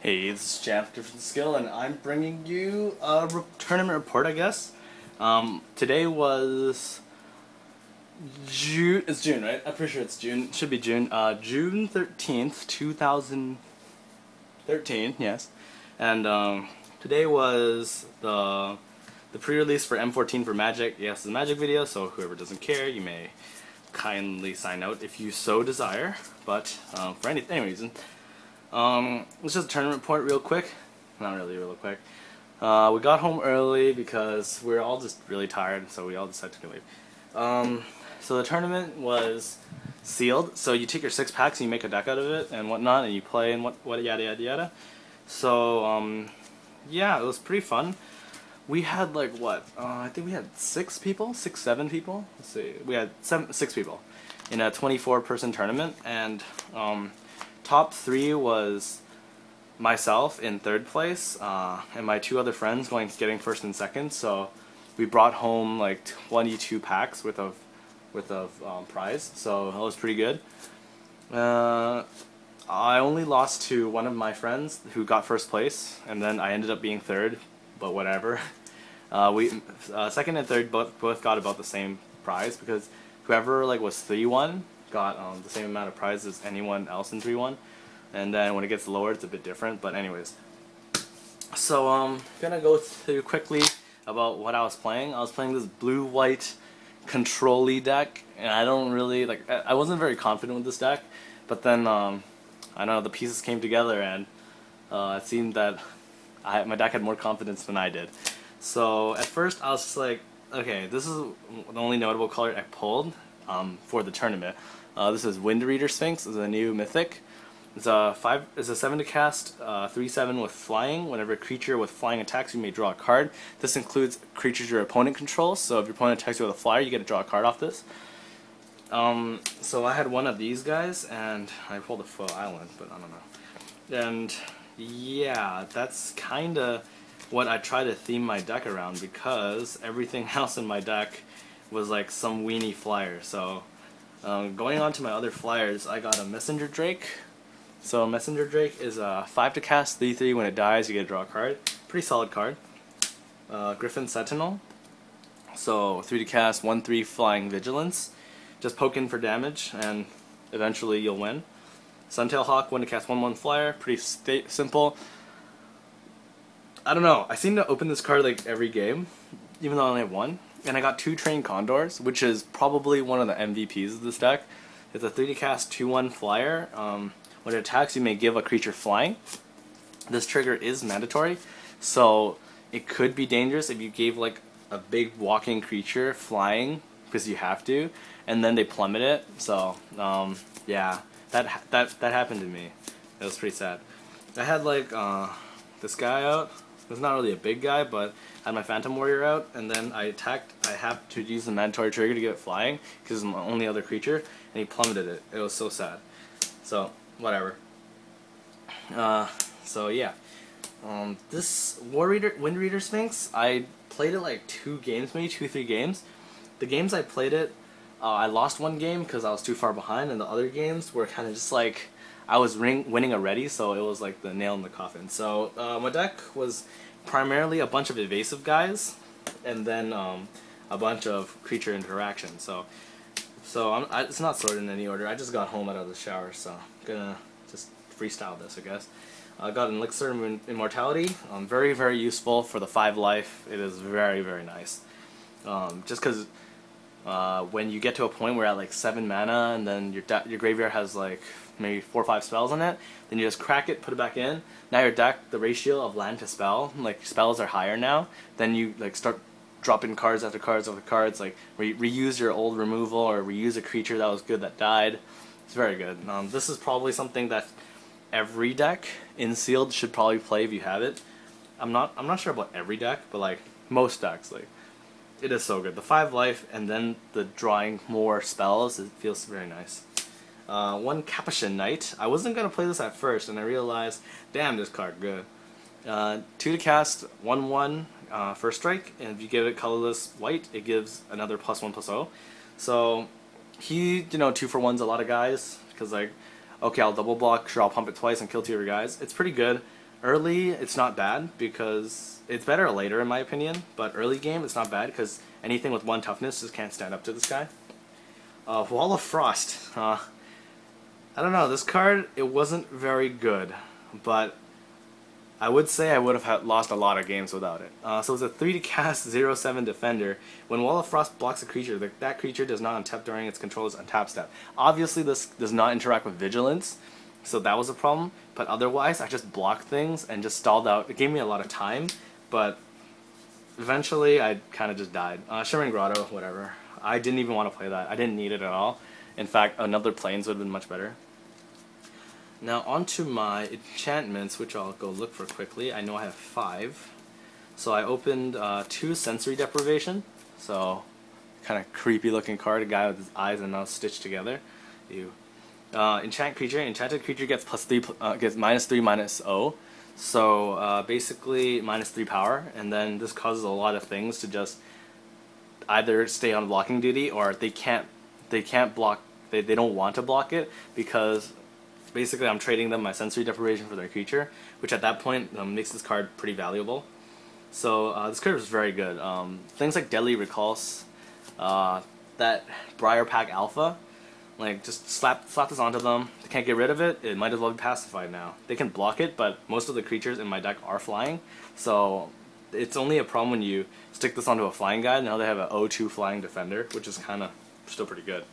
Hey, this is Jeff, Different Skill, and I'm bringing you a tournament report, I guess. Today was June. It's June, right? I'm pretty sure it's June. It should be June. June 13th, 2013. Yes, and today was the pre-release for M14 for Magic. Yes, it's a Magic video, so whoever doesn't care, you may kindly sign out if you so desire. But for any reason. It's just a tournament report real quick. Not really real quick. We got home early because we were all just really tired, so we all decided to leave. So the tournament was sealed, so you take your 6 packs and you make a deck out of it and whatnot, and you play and what yada yada yada. So, yeah, it was pretty fun. We had like what? I think we had 7 people? Let's see. We had 6 people in a 24-person tournament, and top 3 was myself in 3rd place, and my 2 other friends getting 1st and 2nd. So we brought home like 22 packs worth of prize. So that was pretty good. I only lost to one of my friends who got 1st place, and then I ended up being 3rd. But whatever. We 2nd and 3rd both got about the same prize, because whoever was 3-1 got the same amount of prize as anyone else in 3-1, and then when it gets lower it's a bit different, but anyways. So gonna go through quickly about what I was playing. I was playing this blue-white control-y deck, and I don't really, I wasn't very confident with this deck, but then I don't know, the pieces came together and it seemed that my deck had more confidence than I did. So at first I was just like, okay, this is the only notable color I pulled for the tournament. This is Wind Reader Sphinx. It's a new mythic. It's a 7 to cast, 3/7 with flying. Whenever a creature with flying attacks, you may draw a card. This includes creatures your opponent controls. So if your opponent attacks you with a flyer, you get to draw a card off this. So I had one of these guys, and I pulled a Foe Island, but I don't know. And yeah, that's kinda what I try to theme my deck around, because everything else in my deck was like some weenie flyer. So going on to my other flyers, I got a Messenger Drake. So Messenger Drake is a 5 to cast, 3/3. When it dies, you get to draw a card. Pretty solid card. Griffin Sentinel. So 3 to cast, 1/3 flying vigilance. Just poke in for damage, and eventually you'll win. Suntail Hawk, 1 to cast, 1/1 flyer. Pretty simple. I don't know. I seem to open this card like every game, even though I only have 1. And I got 2 Trained Condors, which is probably one of the MVPs of this deck. It's a 3 to cast, 2/1 flyer. When it attacks, you may give a creature flying. This trigger is mandatory, so it could be dangerous if you gave like a big walking creature flying, because you have to, and then they plummet it. So yeah, that happened to me. It was pretty sad. I had like this guy out. It's not really a big guy, but I had my Phantom Warrior out, and then I attacked. I have to use the mandatory trigger to get it flying, because it's my only other creature, and he plummeted it. It was so sad. So whatever. So yeah. This Wind Reader Sphinx, I played it like 2 games, maybe 2-3 games. The games I played it, I lost 1 game because I was too far behind, and the other games were kind of just like I was winning already, so it was like the nail in the coffin. So my deck was primarily a bunch of evasive guys, and then a bunch of creature interaction. So it's not sorted in any order. I just got home out of the shower, so I'm gonna just freestyle this, I guess. I got an Elixir of Immortality. Very, very useful for the 5 life. It is very, very nice. Just because when you get to a point where you're at like 7 mana, and then your graveyard has like maybe 4 or 5 spells on it, then you just crack it, put it back in. Now your deck, the ratio of land to spell, like spells are higher now. Then you like start dropping cards after cards after cards, like reuse your old removal, or reuse a creature that was good that died. It's very good. This is probably something that every deck in sealed should probably play if you have it. I'm not sure about every deck, but like most decks, like it is so good. The 5 life, and then the drawing more spells, it feels very nice. 1 Capuchin Knight. I wasn't gonna play this at first, and I realized, damn, this card good. 2 to cast, 1/1 first strike, and if you give it colorless white, it gives another +1/+0. So he 2-for-1s a lot of guys, because like, okay, I'll double block, sure, I'll pump it twice and kill 2 of your guys. It's pretty good. Early, it's not bad because it's better later in my opinion, but early game it's not bad because anything with 1 toughness just can't stand up to this guy. Wall of Frost. I don't know, this card, it wasn't very good, but I would say I would have lost a lot of games without it. So it's a 3 to cast 0/7 defender. When Wall of Frost blocks a creature, that creature does not untap during its controller's untap step. Obviously this does not interact with Vigilance, so that was a problem, but otherwise I just blocked things and just stalled out. It gave me a lot of time, but eventually I kind of just died. Shimmering Grotto, whatever. I didn't even want to play that. I didn't need it at all. In fact, another Plains would have been much better. Now onto my enchantments, which I'll go look for quickly. I know I have 5. So I opened 2 Sensory Deprivation. So kind of creepy looking card, a guy with his eyes and mouth stitched together. Enchant creature. Enchanted creature gets gets -3/-0. So basically -3 power, and then this causes a lot of things to just either stay on blocking duty or they can't block. They don't want to block it because basically I'm trading them my Sensory Deprivation for their creature, which at that point makes this card pretty valuable. So this card was very good. Things like Deadly Recalls, that Briar Pack Alpha, like just slap this onto them. They can't get rid of it. It might as well be pacified now. They can block it, but most of the creatures in my deck are flying, so it's only a problem when you stick this onto a flying guy. Now they have an 0/2 flying defender, which is kind of still pretty good.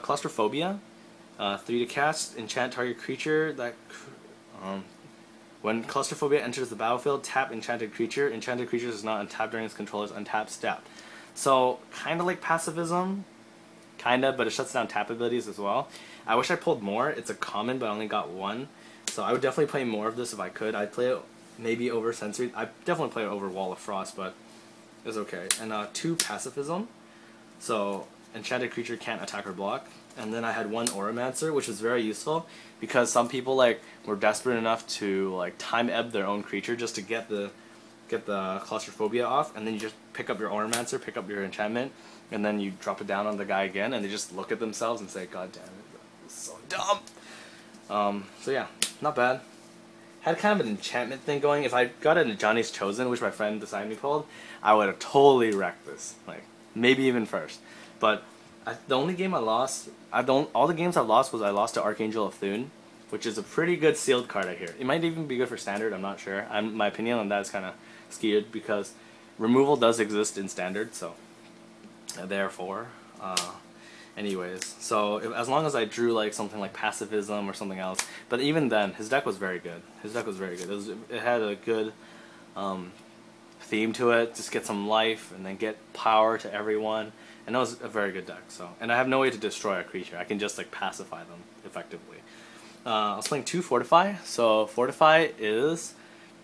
Claustrophobia, 3 to cast, enchant target creature that when Claustrophobia enters the battlefield, tap enchanted creature. Enchanted creature does not untap during its controller's untap step. So kind of like pacifism, kinda, but it shuts down tap abilities as well. I wish I pulled more. It's a common, but I only got 1. So I would definitely play more of this if I could. I'd play it maybe over Sensory. I'd definitely play it over Wall of Frost, but it's okay. And 2 Pacifism. So enchanted creature can't attack or block. And then I had 1 Auramancer, which was very useful because some people were desperate enough to time ebb their own creature just to get the Claustrophobia off, and then you just pick up your Auramancer, pick up your enchantment, and then you drop it down on the guy again, and they just look at themselves and say, "God damn it, this is so dumb." So yeah, not bad. Had kind of an enchantment thing going. If I got it in Johnny's Chosen, which my friend beside me pulled, I would have totally wrecked this, maybe even first. But the only game I lost, all the games I lost was I lost to Archangel of Thune, which is a pretty good sealed card I hear. It might even be good for Standard, I'm not sure. My opinion on that is kind of skewed because removal does exist in Standard, so therefore, anyways. So as long as I drew something like Pacifism or something else, but even then, his deck was very good. His deck was very good. It had a good theme to it. Just get some life and then get power to everyone. And that was a very good deck. So, and I have no way to destroy a creature. I can just pacify them effectively. I was playing 2 Fortify. So Fortify is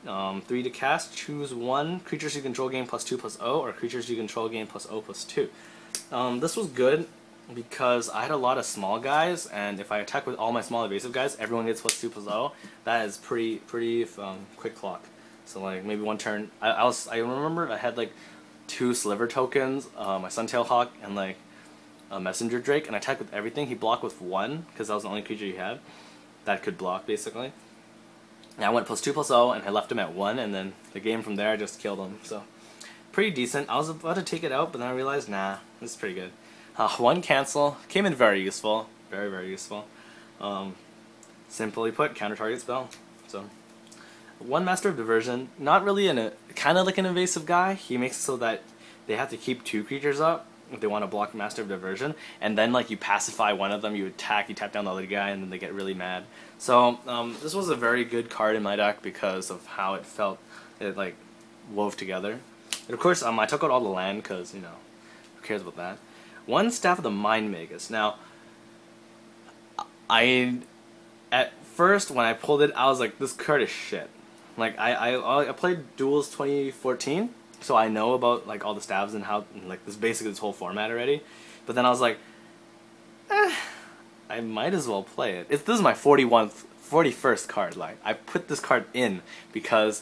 3 to cast. Choose 1 creatures you control gain +2/+0, or creatures you control gain +0/+2. This was good because I had a lot of small guys, and if I attack with all my small evasive guys, everyone gets +2/+0. That is pretty quick clock. So maybe 1 turn. I remember I had 2 Sliver tokens, my Suntail Hawk, and a Messenger Drake, and I attacked with everything. He blocked with 1 because that was the only creature he had that could block basically. And I went +2/+0 and I left him at 1, and then the game from there I just killed him. So pretty decent. I was about to take it out, but then I realized nah, this is pretty good. 1 cancel came in very useful, very useful. Simply put, counter target spell. So 1 Master of Diversion, not really kind of like an invasive guy. He makes it so that they have to keep 2 creatures up if they want to block Master of Diversion, and then you pacify one of them, you attack, you tap down the other guy, and then they get really mad. So this was a very good card in my deck because of how it felt. It wove together. And of course, I took out all the land because who cares about that. 1 Staff of the Mind Magus. Now, at first when I pulled it, I was like, this card is shit. I played Duels 2014, so I know about all the stabs and how this whole format already. But then I was like, I might as well play it. This is my 41st card. I put this card in because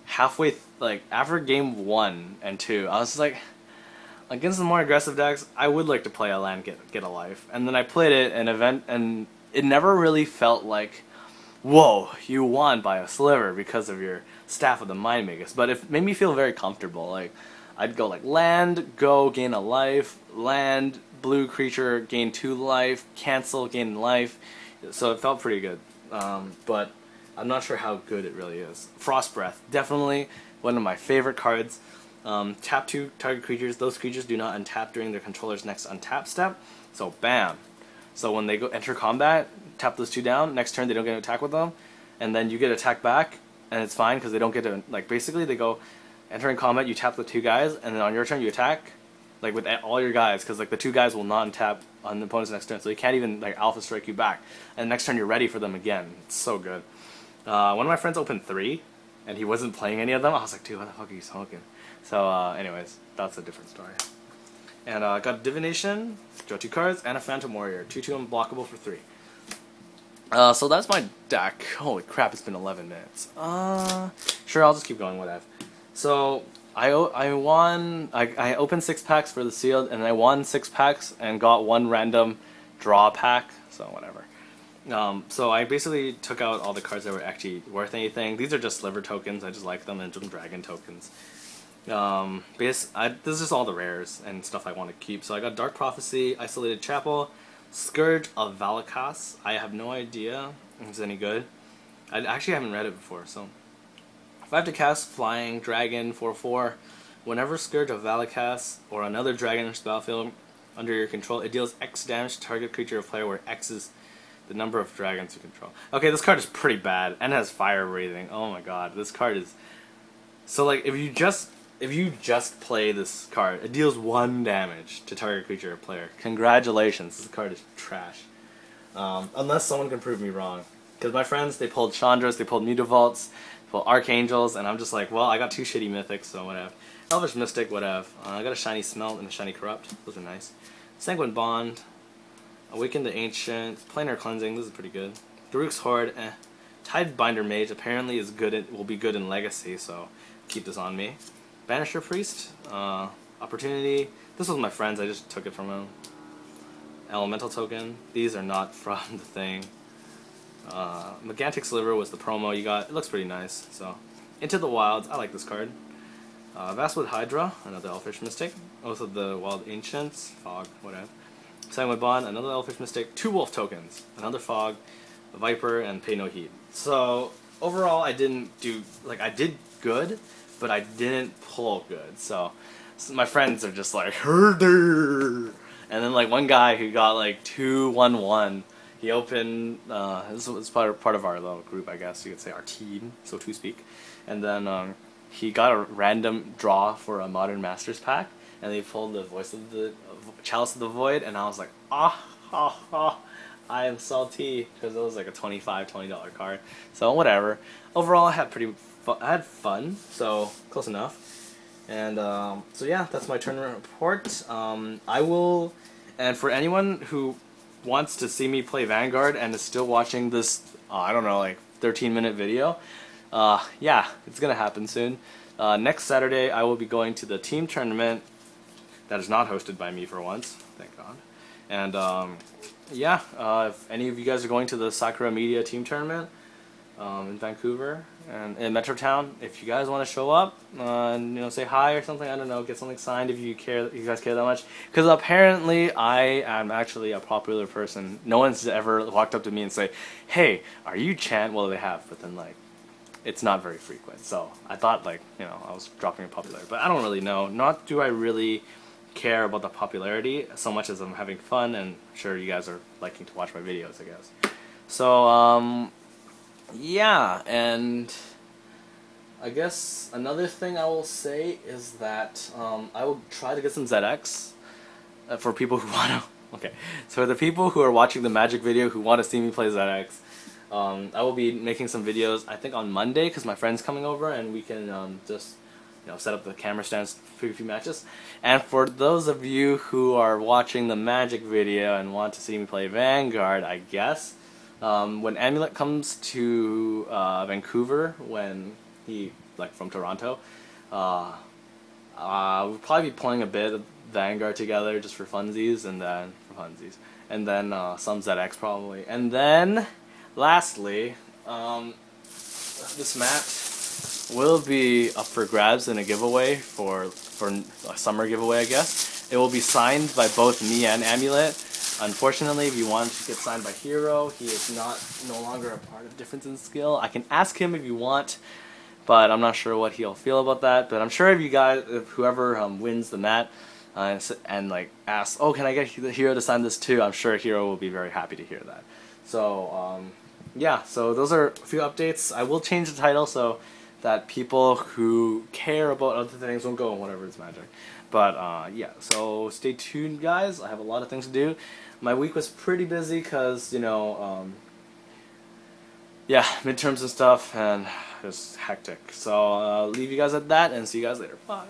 halfway after game 1 and 2, I was like, against the more aggressive decks, I would like to play a land get a life. And then I played it and it never really felt like whoa, you won by a sliver because of your Staff of the Mind Magus. But it made me feel very comfortable. Like, I'd go like land, go, gain a life, land, blue creature, gain 2 life, cancel, gain life. So it felt pretty good. But I'm not sure how good it really is. Frost Breath, definitely one of my favorite cards. Tap 2 target creatures. Those creatures do not untap during their controller's next untap step. So bam. So when they go enter combat, tap those 2 down. Next turn they don't get to attack with them, and then you get attack back, and it's fine because they don't get to, like, basically they go entering combat. You tap the 2 guys, and then on your turn you attack, like with all your guys, because like the 2 guys will not untap on the opponent's next turn, so you can't even like alpha strike you back. And next turn you're ready for them again. It's so good. One of my friends opened 3, and he wasn't playing any of them. I was like, dude, what the fuck are you smoking? So anyways, that's a different story. And I got Divination, draw 2 cards, and a Phantom Warrior. 2/2 unblockable for 3. So that's my deck. Holy crap, it's been 11 minutes. Sure, I'll just keep going, whatever. So I opened 6 packs for the sealed, and I won 6 packs and got 1 random draw pack, so whatever. So I basically took out all the cards that were actually worth anything. These are just sliver tokens, I just like them, and some dragon tokens. This is just all the rares and stuff I want to keep. So I got Dark Prophecy, Isolated Chapel, Scourge of Valakas. I have no idea if it's any good. I actually haven't read it before, so if I have to cast Flying Dragon 4/4, whenever Scourge of Valakas or another dragon enters the battlefield under your control, it deals X damage to target creature or player where X is the number of dragons you control. Okay, this card is pretty bad and has fire breathing. Oh my god, this card is so, like, if you just play this card, it deals 1 damage to target creature or player. Congratulations, this card is trash. Unless someone can prove me wrong. Because my friends, they pulled Chandras, they pulled Mutavaults, they pulled Archangels, and I'm just like, well, I got 2 shitty mythics, so whatever. Elvish Mystic, whatever. I got a Shiny Smelt and a Shiny Corrupt. Those are nice. Sanguine Bond. Awaken the Ancient. Planar Cleansing, this is pretty good. Daruk's Horde, eh. Tidebinder Mage apparently is good. Will be good in Legacy, so keep this on me. Banisher Priest, Opportunity. This was my friend's, I just took it from him. Elemental Token. These are not from the thing. Megantic Sliver was the promo you got. It looks pretty nice. So, Into the Wilds. I like this card. Vastwood Hydra, another Elfish Mystic. Oath of the Wild Ancients, Fog, whatever. Sanguine Bond, another Elfish Mystic. 2 Wolf Tokens, another Fog, a Viper, and Pay No Heed. So overall, I didn't do, like, I did good, but I didn't pull good. So my friends are just like, herder. And then like one guy who got like 2/1/1. He opened, this was part of our little group, I guess you could say, our team, so to speak. And then he got a random draw for a Modern Masters pack, and they pulled the Voice of the Chalice of the Void, and I was like, I am salty, because it was like a $20 card. So whatever. Overall, I had fun, so close enough. And so yeah, that's my tournament report. I will, and for anyone who wants to see me play Vanguard and is still watching this, I don't know, like 13-minute video, yeah, it's gonna happen soon. Next Saturday I will be going to the team tournament that is not hosted by me for once, thank God. And yeah, if any of you guys are going to the Sakura Media team tournament in Vancouver and in Metrotown, if you guys want to show up and say hi or something, I don't know, get something signed if you care, if you guys care that much, because apparently I am actually a popular person. No one's ever walked up to me and say, hey, are you Chant? Well, they have, but then like it's not very frequent. So I thought, like, I was dropping in popularity, but I don't really know. Not do I really care about the popularity so much as I'm having fun, and I'm sure you guys are liking to watch my videos, I guess. So yeah, and I guess another thing I will say is that I will try to get some ZX for people who want to. Okay, so for the people who are watching the Magic video who want to see me play ZX, I will be making some videos, I think on Monday, because my friend's coming over and we can just set up the camera stands for a few matches. And for those of you who are watching the Magic video and want to see me play Vanguard, I guess, when Amulet comes to Vancouver, when he, like, from Toronto, we'll probably be playing a bit of Vanguard together just for funsies, and then some ZX probably. And then, lastly, this mat will be up for grabs in a giveaway for a summer giveaway, I guess. It will be signed by both me and Amulet. Unfortunately, if you want to get signed by Hero, he is no longer a part of Difference in Skill. I can ask him if you want, but I'm not sure what he'll feel about that. But I'm sure if whoever wins the mat and like asks, oh, can I get Hero to sign this too? I'm sure Hero will be very happy to hear that. So yeah, so those are a few updates. I will change the title so that people who care about other things won't go on Whatever It's Magic. But yeah, so stay tuned, guys. I have a lot of things to do. My week was pretty busy because, you know, yeah, midterms and stuff, and it was hectic. So I'll leave you guys at that and see you guys later. Bye.